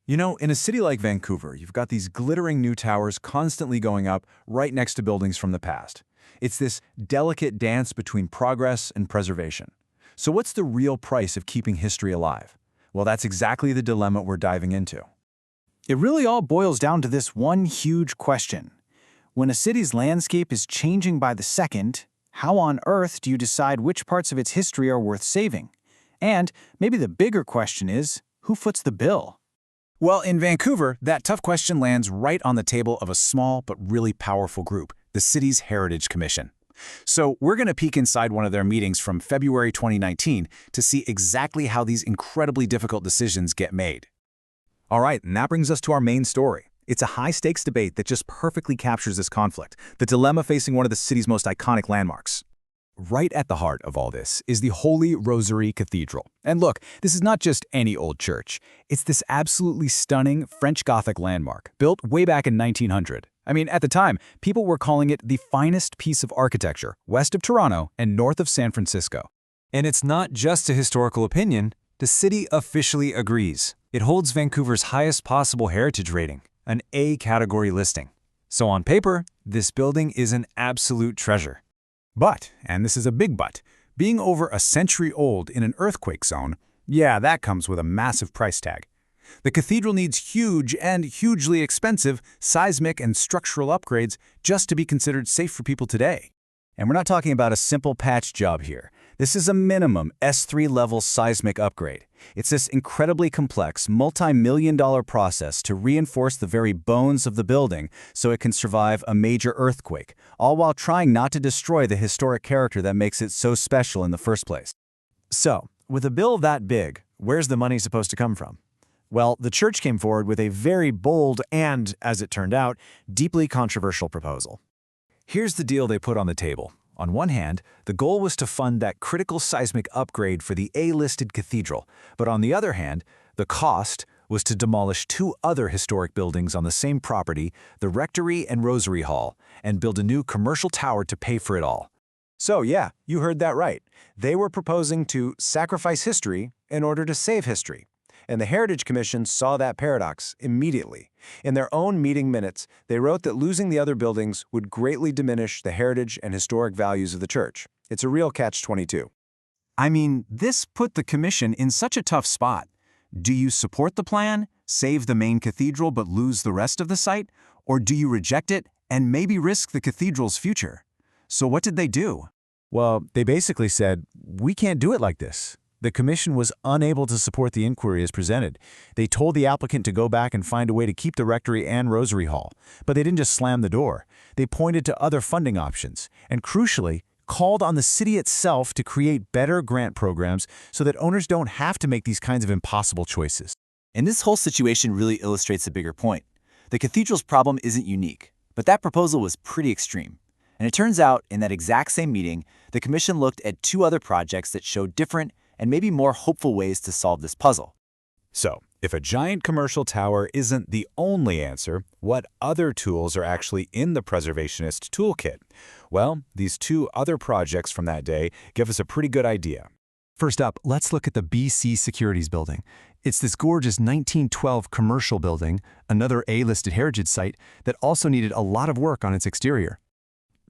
You know, in a city like Vancouver, you've got these glittering new towers constantly going up right next to buildings from the past. It's this delicate dance between progress and preservation. So what's the real price of keeping history alive? Well, that's exactly the dilemma we're diving into. It really all boils down to this one huge question. When a city's landscape is changing by the second, how on earth do you decide which parts of its history are worth saving? And maybe the bigger question is, who foots the bill? Well, in Vancouver, that tough question lands right on the table of a small but really powerful group, the city's Heritage Commission. So we're going to peek inside one of their meetings from February 2019 to see exactly how these incredibly difficult decisions get made. All right, and that brings us to our main story. It's a high-stakes debate that just perfectly captures this conflict, the dilemma facing one of the city's most iconic landmarks. Right at the heart of all this is the Holy Rosary Cathedral. And look, this is not just any old church. It's this absolutely stunning French Gothic landmark, built way back in 1900. I mean, at the time, people were calling it the finest piece of architecture west of Toronto and north of San Francisco. And it's not just a historical opinion. The city officially agrees. It holds Vancouver's highest possible heritage rating, an A category listing. So on paper, this building is an absolute treasure. But, and this is a big but, being over a century old in an earthquake zone, yeah, that comes with a massive price tag. The cathedral needs huge and hugely expensive seismic and structural upgrades just to be considered safe for people today. And we're not talking about a simple patch job here. This is a minimum S3 level seismic upgrade. It's this incredibly complex, multi-million-dollar process to reinforce the very bones of the building so it can survive a major earthquake, all while trying not to destroy the historic character that makes it so special in the first place. So, with a bill that big, where's the money supposed to come from? Well, the church came forward with a very bold and, as it turned out, deeply controversial proposal. Here's the deal they put on the table. On one hand, the goal was to fund that critical seismic upgrade for the A-listed cathedral, but on the other hand, the cost was to demolish two other historic buildings on the same property, the Rectory and Rosary Hall, and build a new commercial tower to pay for it all. So yeah, you heard that right. They were proposing to sacrifice history in order to save history. And the Heritage Commission saw that paradox immediately. In their own meeting minutes, they wrote that losing the other buildings would greatly diminish the heritage and historic values of the church. It's a real catch-22. I mean, this put the commission in such a tough spot. Do you support the plan, save the main cathedral but lose the rest of the site? Or do you reject it and maybe risk the cathedral's future? So what did they do? Well, they basically said, we can't do it like this. The commission was unable to support the inquiry as presented. They told the applicant to go back and find a way to keep the rectory and Rosary Hall. But they didn't just slam the door. They pointed to other funding options and, crucially, called on the city itself to create better grant programs so that owners don't have to make these kinds of impossible choices. And this whole situation really illustrates a bigger point. The cathedral's problem isn't unique, but that proposal was pretty extreme. And it turns out, in that exact same meeting, the commission looked at two other projects that showed different and maybe more hopeful ways to solve this puzzle. So, if a giant commercial tower isn't the only answer, what other tools are actually in the preservationist toolkit? Well, these two other projects from that day give us a pretty good idea. First up, let's look at the BC Securities Building. It's this gorgeous 1912 commercial building, another A-listed heritage site, that also needed a lot of work on its exterior.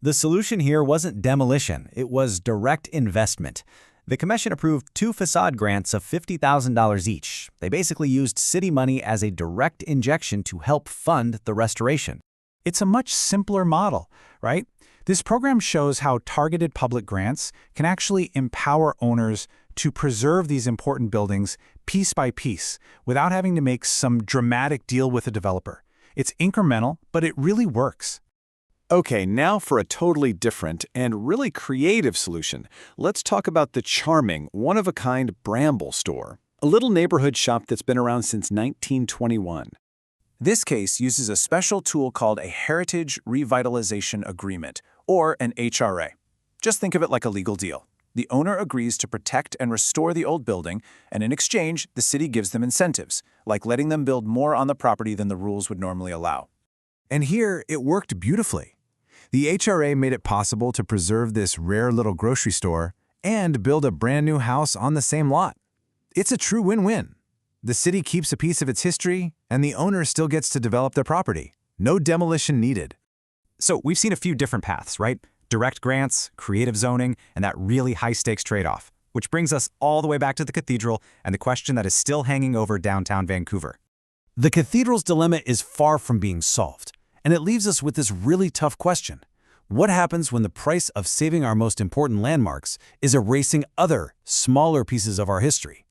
The solution here wasn't demolition, it was direct investment. The commission approved two facade grants of $50,000 each. They basically used city money as a direct injection to help fund the restoration. It's a much simpler model, right? This program shows how targeted public grants can actually empower owners to preserve these important buildings piece by piece without having to make some dramatic deal with a developer. It's incremental, but it really works. Okay, now for a totally different and really creative solution. Let's talk about the charming, one-of-a-kind Bramble store, a little neighborhood shop that's been around since 1921. This case uses a special tool called a Heritage Revitalization Agreement, or an HRA. Just think of it like a legal deal. The owner agrees to protect and restore the old building, and in exchange, the city gives them incentives, like letting them build more on the property than the rules would normally allow. And here, it worked beautifully. The HRA made it possible to preserve this rare little grocery store and build a brand new house on the same lot. It's a true win-win. The city keeps a piece of its history, and the owner still gets to develop their property. No demolition needed. So we've seen a few different paths, right? Direct grants, creative zoning, and that really high-stakes trade-off, which brings us all the way back to the cathedral and the question that is still hanging over downtown Vancouver. The cathedral's dilemma is far from being solved, and it leaves us with this really tough question. What happens when the price of saving our most important landmarks is erasing other, smaller pieces of our history?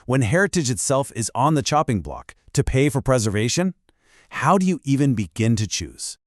When heritage itself is on the chopping block to pay for preservation, how do you even begin to choose?